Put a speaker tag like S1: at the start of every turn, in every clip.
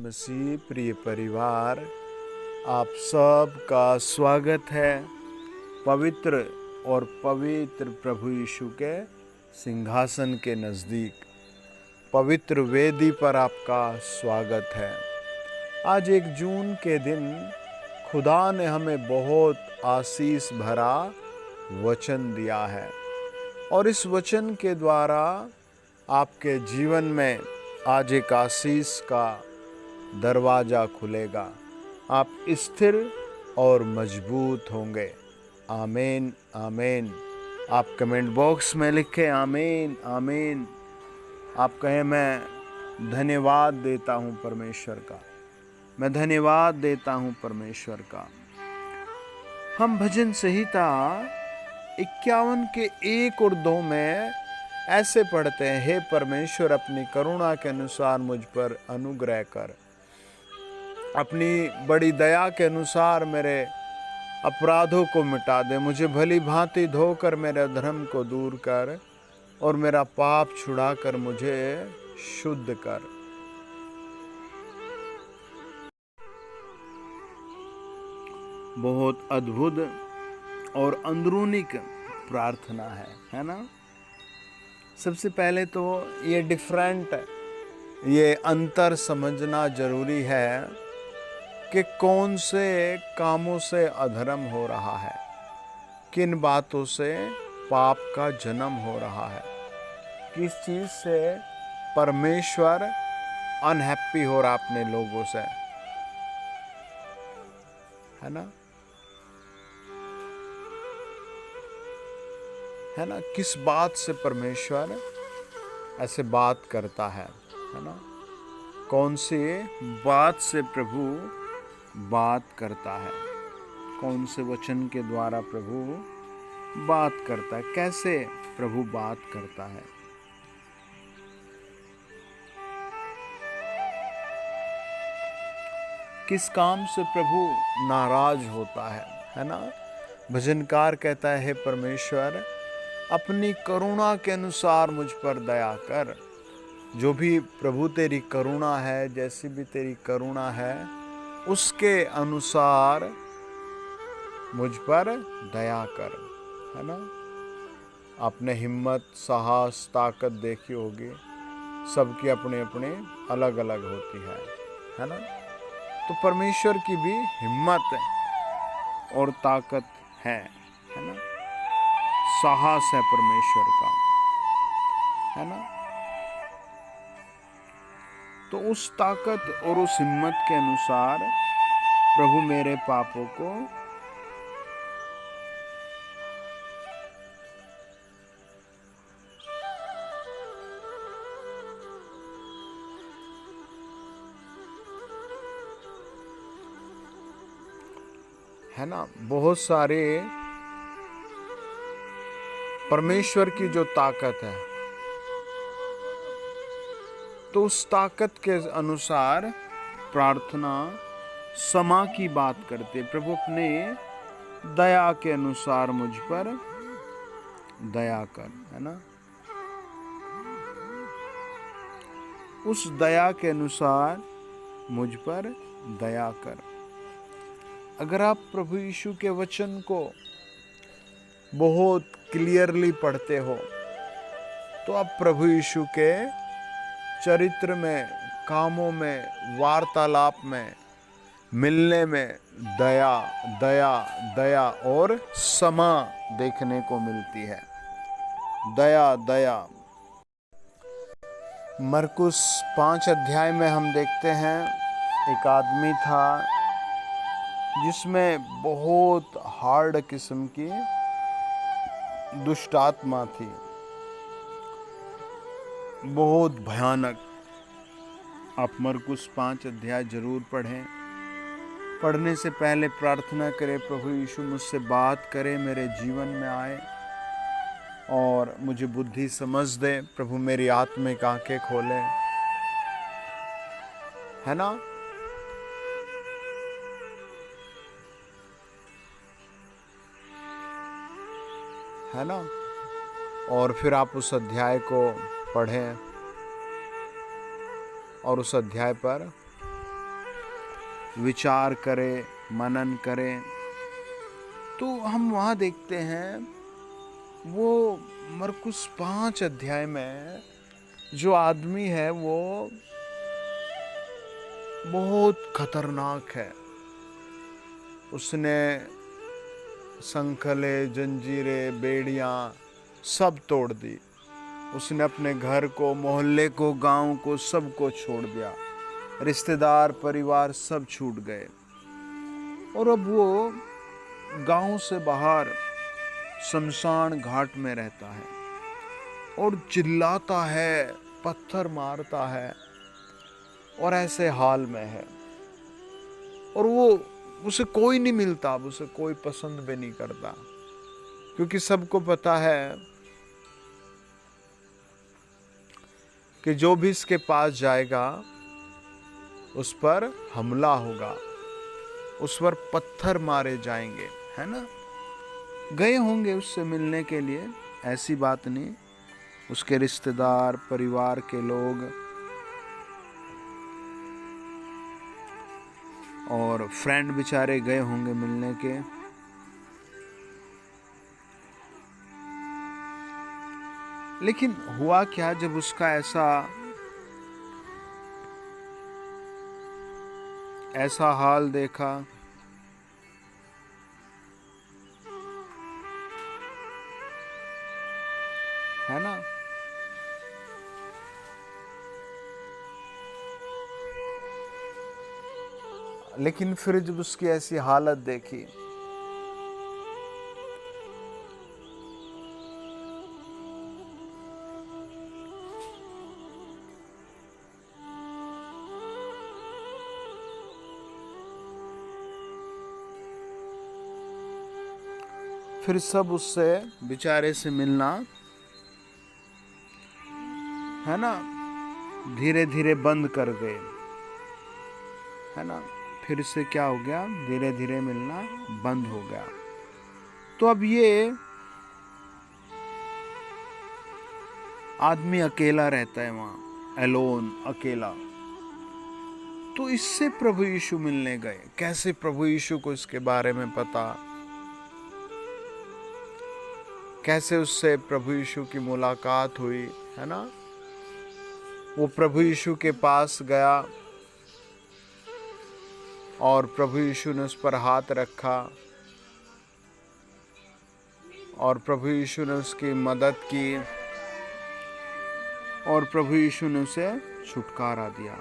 S1: मसीह प्रिय परिवार, आप सब का स्वागत है पवित्र और पवित्र प्रभु यीशु के सिंहासन के नज़दीक पवित्र वेदी पर आपका स्वागत है। आज 1 जून के दिन खुदा ने हमें बहुत आशीष भरा वचन दिया है और इस वचन के द्वारा आपके जीवन में आज एक आशीष का दरवाज़ा खुलेगा। आप स्थिर और मजबूत होंगे। आमीन आमीन। आप कमेंट बॉक्स में लिखें आमीन आमीन। आप कहें मैं धन्यवाद देता हूँ परमेश्वर का, मैं धन्यवाद देता हूँ परमेश्वर का। हम भजन संहिता 51 के 1 और 2 में ऐसे पढ़ते हैं, हे परमेश्वर अपनी करुणा के अनुसार मुझ पर अनुग्रह कर, अपनी बड़ी दया के अनुसार मेरे अपराधों को मिटा दे, मुझे भली भांति धोकर मेरे धर्म को दूर कर और मेरा पाप छुड़ाकर मुझे शुद्ध कर। बहुत अद्भुत और अंदरूनी प्रार्थना है ना। सबसे पहले तो ये डिफरेंट, ये अंतर समझना जरूरी है कि कौन से कामों से अधर्म हो रहा है, किन बातों से पाप का जन्म हो रहा है, किस चीज़ से परमेश्वर अनहैप्पी हो रहा अपने लोगों से, है ना, है ना। किस बात से परमेश्वर ऐसे बात करता है ना। कौन सी बात से प्रभु बात करता है, कौन से वचन के द्वारा प्रभु बात करता है, कैसे प्रभु बात करता है। किस काम से प्रभु नाराज होता है ना। भजनकार कहता है, हे परमेश्वर अपनी करुणा के अनुसार मुझ पर दया कर। जो भी प्रभु तेरी करुणा है, जैसी भी तेरी करुणा है, उसके अनुसार मुझ पर दया कर, है ना। आपने हिम्मत, साहस, ताकत देखी होगी, सबकी अपने अपने अलग अलग होती है ना। तो परमेश्वर की भी हिम्मत और ताकत है ना। साहस है परमेश्वर का, है ना। तो उस ताकत और उस हिम्मत के अनुसार प्रभु मेरे पापों को है ना। बहुत सारे परमेश्वर की जो ताकत है, तो उस ताकत के अनुसार प्रार्थना क्षमा की बात करते। प्रभु अपने दया के अनुसार मुझ पर दया कर, है ना। उस दया के अनुसार मुझ पर दया कर। अगर आप प्रभु यीशु के वचन को बहुत क्लियरली पढ़ते हो तो आप प्रभु यीशु के चरित्र में, कामों में, वार्तालाप में, मिलने में दया दया दया और क्षमा देखने को मिलती है। दया दया। मरकुस 5 अध्याय में हम देखते हैं, एक आदमी था जिसमें बहुत हार्ड किस्म की दुष्ट आत्मा थी, बहुत भयानक। आप मरकुस 5 अध्याय जरूर पढ़ें। पढ़ने से पहले प्रार्थना करें, प्रभु यीशु मुझसे बात करे, मेरे जीवन में आए और मुझे बुद्धि समझ दे। प्रभु मेरी आत्मिक आंखें खोले, है ना। है ना। और फिर आप उस अध्याय को पढ़ें और उस अध्याय पर विचार करें, मनन करें, तो हम वहाँ देखते हैं वो मरकुस 5 अध्याय में जो आदमी है वो बहुत खतरनाक है। उसने संखले, जंजीरें, बेड़ियाँ सब तोड़ दी। उसने अपने घर को, मोहल्ले को, गांव को, सबको छोड़ दिया। रिश्तेदार, परिवार सब छूट गए और अब वो गांव से बाहर शमशान घाट में रहता है और चिल्लाता है, पत्थर मारता है और ऐसे हाल में है। और वो उसे कोई नहीं मिलता, अब उसे कोई पसंद भी नहीं करता, क्योंकि सबको पता है कि जो भी इसके पास जाएगा उस पर हमला होगा, उस पर पत्थर मारे जाएंगे, है ना। गए होंगे उससे मिलने के लिए, ऐसी बात नहीं, उसके रिश्तेदार, परिवार के लोग और फ्रेंड बेचारे गए होंगे मिलने के। लेकिन हुआ क्या, जब उसका ऐसा हाल देखा, है ना, लेकिन फिर जब उसकी ऐसी हालत देखी, फिर सब उससे बेचारे से मिलना, है ना, धीरे धीरे बंद कर गए, है ना। फिर से क्या हो गया, धीरे धीरे मिलना बंद हो गया। तो अब ये आदमी अकेला रहता है वहां, एलोन, अकेला। तो इससे प्रभु यीशु मिलने गए। कैसे प्रभु यीशु को इसके बारे में पता, कैसे उससे प्रभु यीशु की मुलाकात हुई, है ना। वो प्रभु यीशु के पास गया और प्रभु यीशु ने उस पर हाथ रखा और प्रभु यीशु ने उसकी मदद की और प्रभु यीशु ने उसे छुटकारा दिया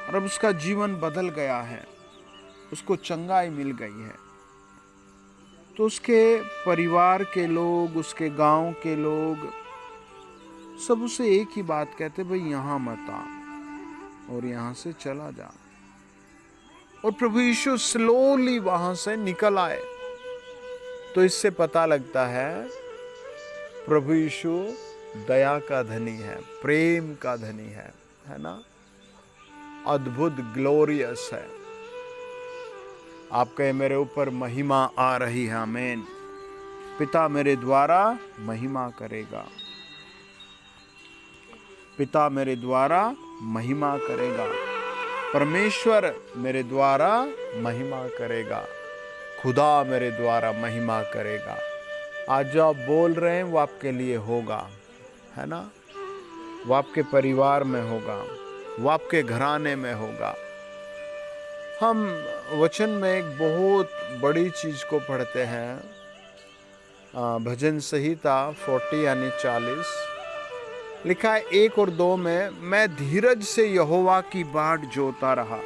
S1: और अब उसका जीवन बदल गया है, उसको चंगाई मिल गई है। तो उसके परिवार के लोग, उसके गांव के लोग सब उसे एक ही बात कहते, भाई यहाँ मत आ और यहाँ से चला जा। और प्रभु यीशु स्लोली वहां से निकल आए। तो इससे पता लगता है प्रभु यीशु दया का धनी है, प्रेम का धनी है ना। अद्भुत, ग्लोरियस है। आप कहे मेरे ऊपर महिमा आ रही है, आमीन। पिता मेरे द्वारा महिमा करेगा, पिता मेरे द्वारा महिमा करेगा, परमेश्वर मेरे द्वारा महिमा करेगा, खुदा मेरे द्वारा महिमा करेगा। आज जो आप बोल रहे हैं वो आपके लिए होगा, है ना। वो आपके परिवार में होगा, वो आपके घराने में होगा। हम वचन में एक बहुत बड़ी चीज को पढ़ते हैं, भजन संहिता 40 यानी 40, लिखा है 1 और 2 में, मैं धीरज से यहोवा की बाट जोता रहा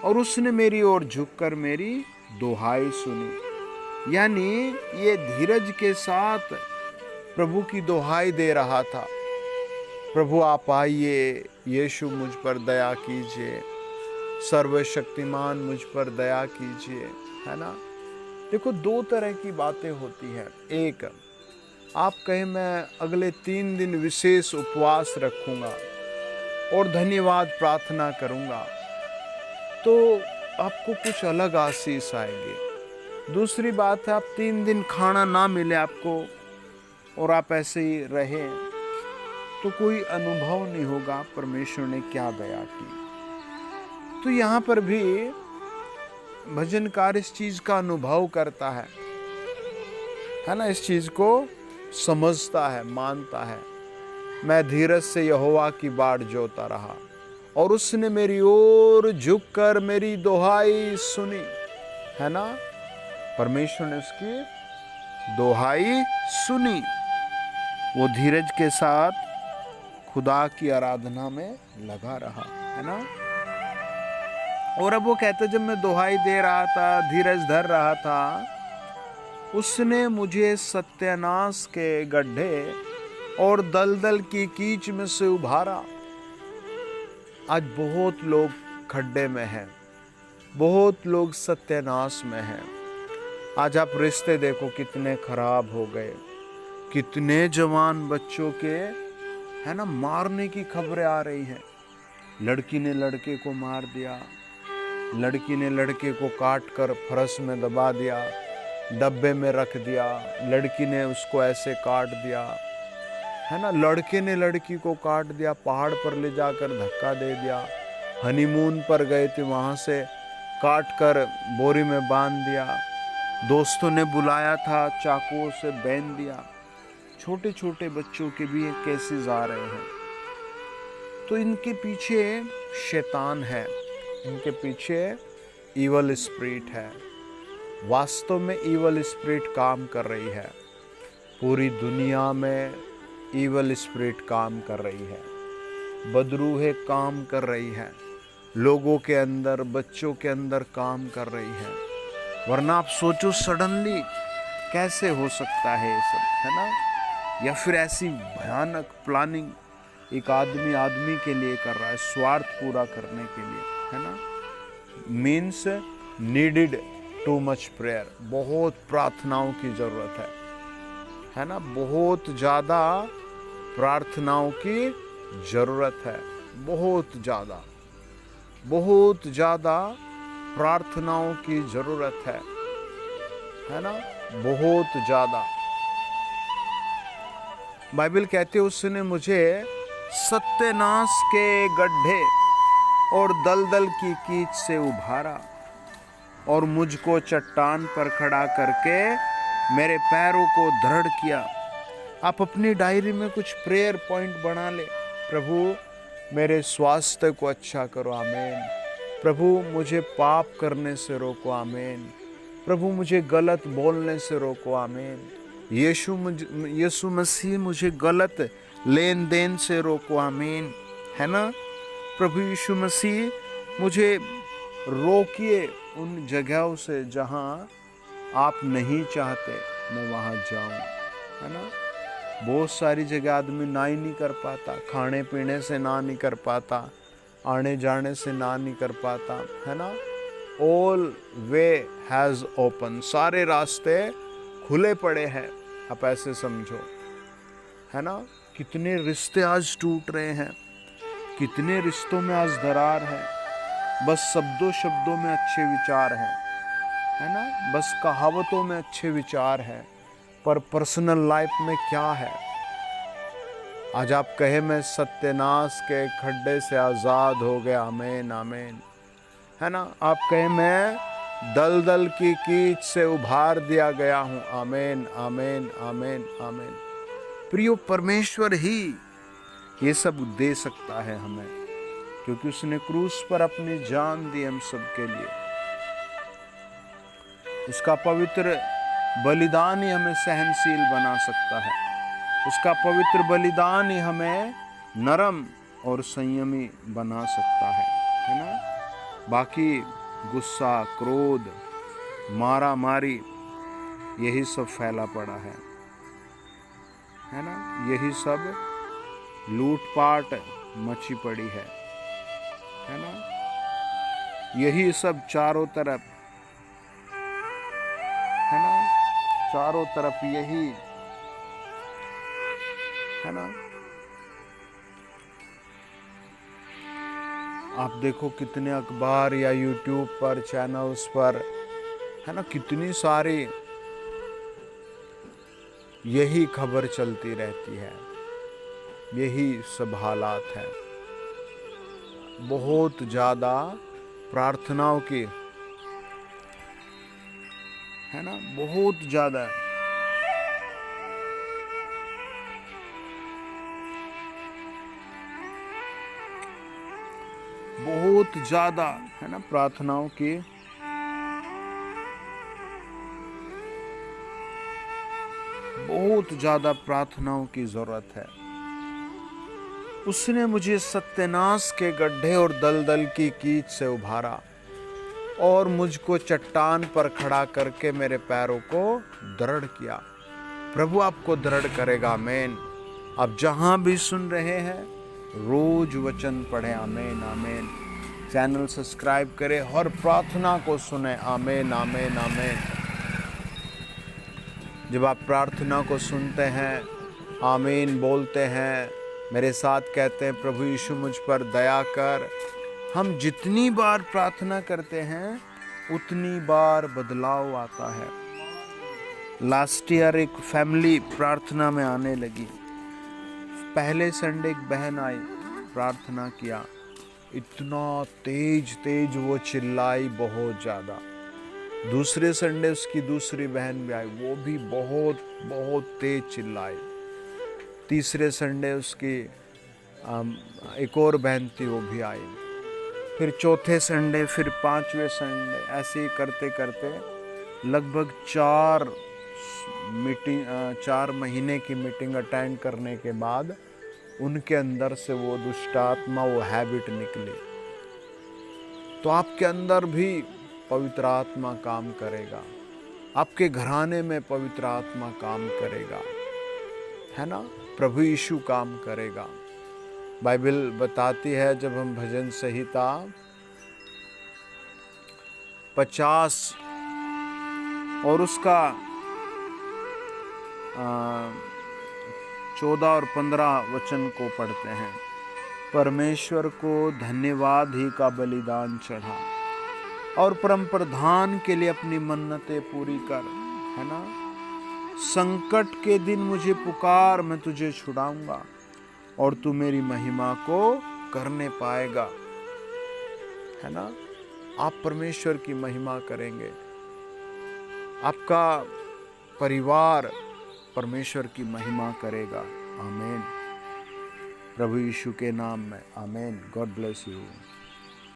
S1: और उसने मेरी ओर झुककर मेरी दुहाई सुनी। यानी ये धीरज के साथ प्रभु की दुहाई दे रहा था, प्रभु आप आइए, यीशु मुझ पर दया कीजिए, सर्वशक्तिमान मुझ पर दया कीजिए, है ना। देखो 2 तरह की बातें होती हैं। एक, आप कहें मैं अगले 3 दिन विशेष उपवास रखूंगा और धन्यवाद प्रार्थना करूंगा, तो आपको कुछ अलग आशीष आएगी। दूसरी बात है, आप 3 दिन खाना ना मिले आपको और आप ऐसे ही रहें, तो कोई अनुभव नहीं होगा परमेश्वर ने क्या दया की। तो यहाँ पर भी भजनकार इस चीज का अनुभव करता है ना, इस चीज को समझता है, मानता है। मैं धीरज से यहोवा की बाट जोता रहा और उसने मेरी ओर झुककर मेरी दुहाई सुनी, है ना। परमेश्वर ने उसकी दुहाई सुनी। वो धीरज के साथ खुदा की आराधना में लगा रहा, है ना। और अब वो कहता, जब मैं दुहाई दे रहा था, धीरज धर रहा था, उसने मुझे सत्यानाश के गड्ढे और दलदल की कीच में से उभारा। आज बहुत लोग खड्डे में हैं, बहुत लोग सत्यानाश में हैं। आज आप रिश्ते देखो कितने खराब हो गए, कितने जवान बच्चों के, है ना, मारने की खबरें आ रही हैं। लड़की ने लड़के को मार दिया, लड़की ने लड़के को काट कर फरस में दबा दिया, डब्बे में रख दिया, लड़की ने उसको ऐसे काट दिया, है ना। लड़के ने लड़की को काट दिया, पहाड़ पर ले जाकर धक्का दे दिया, हनीमून पर गए थे, वहाँ से काट कर बोरी में बांध दिया, दोस्तों ने बुलाया था, चाकुओं से बेंध दिया। छोटे छोटे बच्चों के भी केसेस आ रहे हैं। तो इनके पीछे शैतान है, इनके पीछे ईवल स्पिरिट है। वास्तव में ईवल स्पिरिट काम कर रही है, पूरी दुनिया में ईवल स्पिरिट काम कर रही है, बदरूहें काम कर रही है, लोगों के अंदर, बच्चों के अंदर काम कर रही है। वरना आप सोचो सडनली कैसे हो सकता है ये सब, है ना। या फिर ऐसी भयानक प्लानिंग एक आदमी आदमी के लिए कर रहा है, स्वार्थ पूरा करने के लिए, है ना। Means needed too much prayer, बहुत प्रार्थनाओं की जरूरत है ना, बहुत ज़्यादा प्रार्थनाओं की जरूरत है, बहुत ज़्यादा प्रार्थनाओं की जरूरत है ना, बहुत ज़्यादा। बाइबल कहते हैं उसने मुझे सत्यानाश के गड्ढे और दलदल की कीच से उभारा और मुझको चट्टान पर खड़ा करके मेरे पैरों को दृढ़ किया। आप अपनी डायरी में कुछ प्रेयर पॉइंट बना ले। प्रभु मेरे स्वास्थ्य को अच्छा करो, आमीन। प्रभु मुझे पाप करने से रोको, आमीन। प्रभु मुझे गलत बोलने से रोको, आमीन। यीशु मसीह मुझे गलत लेन देन से रोको, आमीन, है ना। प्रभु यीशु मसीह मुझे रोकिए उन जगहों से जहां आप नहीं चाहते मैं वहां जाऊं, है ना। बहुत सारी जगह आदमी ना ही नहीं कर पाता, खाने पीने से ना नहीं कर पाता, आने जाने से ना नहीं कर पाता, है ना। ऑल वे हैज़ ओपन, सारे रास्ते खुले पड़े हैं, आप ऐसे समझो, है ना। कितने रिश्ते आज टूट रहे हैं, कितने रिश्तों में आज दरार है। बस शब्दों में अच्छे विचार हैं, है ना, बस कहावतों में अच्छे विचार हैं, पर पर्सनल लाइफ में क्या है। आज आप कहे मैं सत्यानाश के खड्डे से आज़ाद हो गया, आमीन आमीन, है ना। आप कहे मैं दलदल की कीच से उभार दिया गया हूँ, आमीन आमीन आमीन आमीन। प्रियो, परमेश्वर ही ये सब दे सकता है हमें, क्योंकि उसने क्रूस पर अपनी जान दी हम सब के लिए। उसका पवित्र बलिदान ही हमें सहनशील बना सकता है, उसका पवित्र बलिदान ही हमें नरम और संयमी बना सकता है ना। बाकी गुस्सा, क्रोध, मारा मारी, यही सब फैला पड़ा है ना। यही सब लूटपाट मची पड़ी है ना। यही सब चारों तरफ, है ना, चारों तरफ यही है ना। आप देखो कितने अखबार या यूट्यूब पर, चैनल्स पर, है ना, कितनी सारी यही खबर चलती रहती है, यही सब हालात है। बहुत ज़्यादा प्रार्थनाओं की, है ना, बहुत ज्यादा है। बहुत ज्यादा, है ना, प्रार्थनाओं की। बहुत ज्यादा प्रार्थनाओं की जरूरत है। उसने मुझे सत्यानाश के गड्ढे और दलदल की कीच से उभारा और मुझको चट्टान पर खड़ा करके मेरे पैरों को दृढ़ किया। प्रभु आपको दृढ़ करेगा। आमीन। आप जहां भी सुन रहे हैं, रोज वचन पढ़े। आमीन आमीन। चैनल सब्सक्राइब करें और प्रार्थना को सुने। आमीन आमीन आमीन। जब आप प्रार्थना को सुनते हैं, आमीन बोलते हैं, मेरे साथ कहते हैं, प्रभु यीशु मुझ पर दया कर। हम जितनी बार प्रार्थना करते हैं उतनी बार बदलाव आता है। लास्ट ईयर एक फैमिली प्रार्थना में आने लगी। पहले संडे एक बहन आई, प्रार्थना किया, इतना तेज तेज वो चिल्लाई, बहुत ज़्यादा। दूसरे संडे उसकी दूसरी बहन भी आई, वो भी बहुत बहुत तेज चिल्लाई। तीसरे संडे उसकी एक और बहन थी, वो भी आई। फिर चौथे संडे, फिर पांचवें संडे, ऐसे ही करते करते लगभग 4 महीने की मीटिंग अटेंड करने के बाद उनके अंदर से वो दुष्ट आत्मा, वो हैबिट निकली। तो आपके अंदर भी पवित्र आत्मा काम करेगा, आपके घराने में पवित्र आत्मा काम करेगा, है ना, प्रभु यीशु काम करेगा। बाइबल बताती है, जब हम भजन संहिता 50 और उसका 14 और 15 वचन को पढ़ते हैं, परमेश्वर को धन्यवाद ही का बलिदान चढ़ा और परम प्रधान के लिए अपनी मन्नतें पूरी कर, है ना। संकट के दिन मुझे पुकार, मैं तुझे छुड़ाऊंगा और तू मेरी महिमा को करने पाएगा, है ना। आप परमेश्वर की महिमा करेंगे, आपका परिवार परमेश्वर की महिमा करेगा। आमीन। प्रभु यीशु के नाम में आमीन। God bless you.